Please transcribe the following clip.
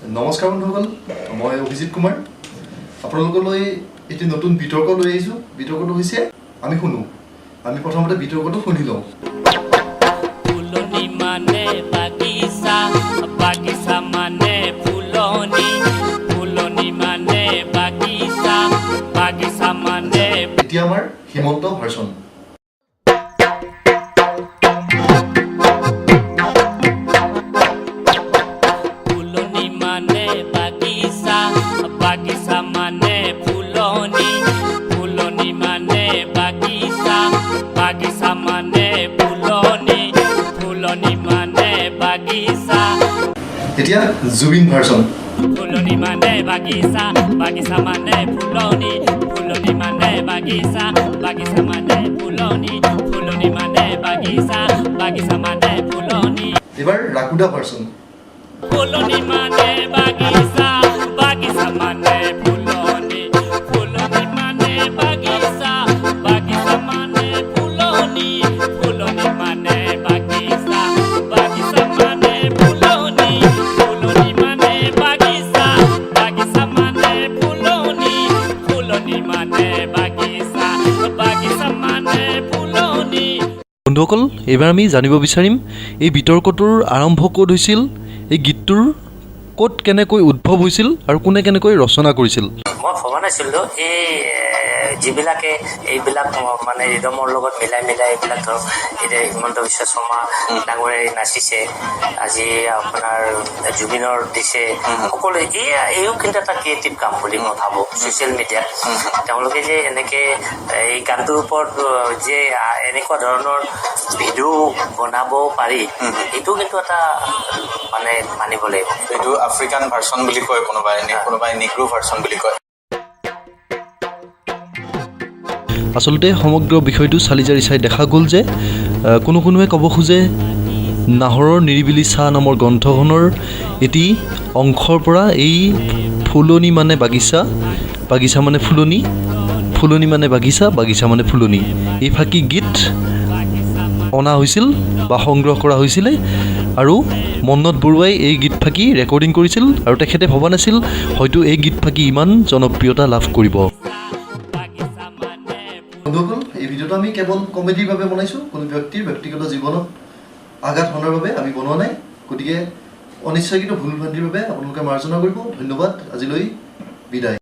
নমস্কাৰ বন্ধুসকল, মই অভিজিত কুমাৰ আপোনালোকলৈ এটি নতুন বিতৰ্ক লৈ আহিছোঁ। বিতৰ্কটো হৈছে আমি শুনো। আমি প্ৰথমতে বিতৰ্কটো শুনি লওঁ। ফুলনি মানে বাগিচা, বাগিচা মানে ফুলনি, ফুলনি মানে বাগিচা, বাগিচা মানে এতিয়া আমাৰ হিমন্ত ভাৰ্চন। ফুলনি মানে বাগিচা, বাগিচা মানে ফুলনি, ফুলনি মানে বাগিচা, বাগিচা মানে ফুলনি, ফুলনি মানে বাগিচা। এতিয়া জুবিন ভাৰ্চন। ফুলনি মানে বাগিচা, বাগিচা মানে ফুলনি, ফুলনি মানে বাগিচা, বাগিচা মানে ফুলনি, ফুলনি মানে বাগিচা, বাগিচা মানে ফুলনি। এবাৰ ৰাকুদা ভাৰ্চন। ফুলনি মানে বাগিচা, বাগিচা মানে ফুলনি, ফুলনি মানে বাগিচা, বাগিচা মানে ফুলনি, ফুলনি মানে বাগিচা, বাগিচা মানে ফুলনি, ফুলনি মানে বাগিচা, বাগিচা মানে ফুলনি, ফুলনি মানে বাগিচা, বাগিচা মানে ফুলনি। বন্ধুসকল, এইবাৰ আমি জানিব বিচাৰিম এই বিতৰ্কটোৰ আৰম্ভ ক'ত হৈছিল, এই গীতটোৰ ক'ত কেনেকৈ উদ্ভৱ হৈছিল আৰু কোনে কেনেকৈ ৰচনা কৰিছিল। মই ভবা নাছিলোঁ এই যিবিলাকে এইবিলাক মানে ৰিদমৰ লগত মিলাই এইবিলাক ধৰক এতিয়া হিমন্ত বিশ্ব শৰ্মা ডাঙৰে নাচিছে, আজি আপোনাৰ জুবিনৰ দিছে, সকলোৱে এইও কিন্তু এটা ক্ৰিয়েটিভ কাম বুলি মই ভাবোঁ। ছ'চিয়েল মিডিয়াত তেওঁলোকে যে এনেকৈ এই গানটোৰ ওপৰত যে এনেকুৱা ধৰণৰ ভিডিঅ' বনাব পাৰি, এইটো কিন্তু এটা মানে মানিব লাগিব। এইটো আফ্ৰিকান ভাৰ্চন বুলি কয়, কোনোবাই নিগ্ৰো ভাৰ্চন বুলি কয়। আচলতে সমগ্ৰ বিষয়টো চালি জাৰি চাই দেখা গ'ল যে কোনোৱে ক'ব খোজে নাহৰৰ নিৰিবিলি চাহ নামৰ গ্ৰন্থখনৰ এটি অংশৰ পৰা এই ফুলনি মানে বাগিচা, বাগিচা মানে ফুলনি, ফুলনি মানে বাগিচা, বাগিচা মানে ফুলনি, এই ফাঁকি গীত অনা হৈছিল বা সংগ্ৰহ কৰা হৈছিলে আৰু মন্নত বৰুৱাই এই গীত ফাঁকি ৰেকৰ্ডিং কৰিছিল আৰু তেখেতে ভবা নাছিল হয়তো এই গীত ফাঁকি ইমান জনপ্ৰিয়তা লাভ কৰিব। বন্ধুসকল, এই ভিডিঅ'টো আমি কেৱল কমেডিৰ বাবে বনাইছোঁ, কোনো ব্যক্তিৰ ব্যক্তিগত জীৱনত আঘাত সনাৰ বাবে আমি বনোৱা নাই। গতিকে অনিচ্ছাকৃত ভুল ভ্ৰান্তিৰ বাবে আপোনালোকে মাৰ্জনা কৰিব। ধন্যবাদ, আজিলৈ বিদায়।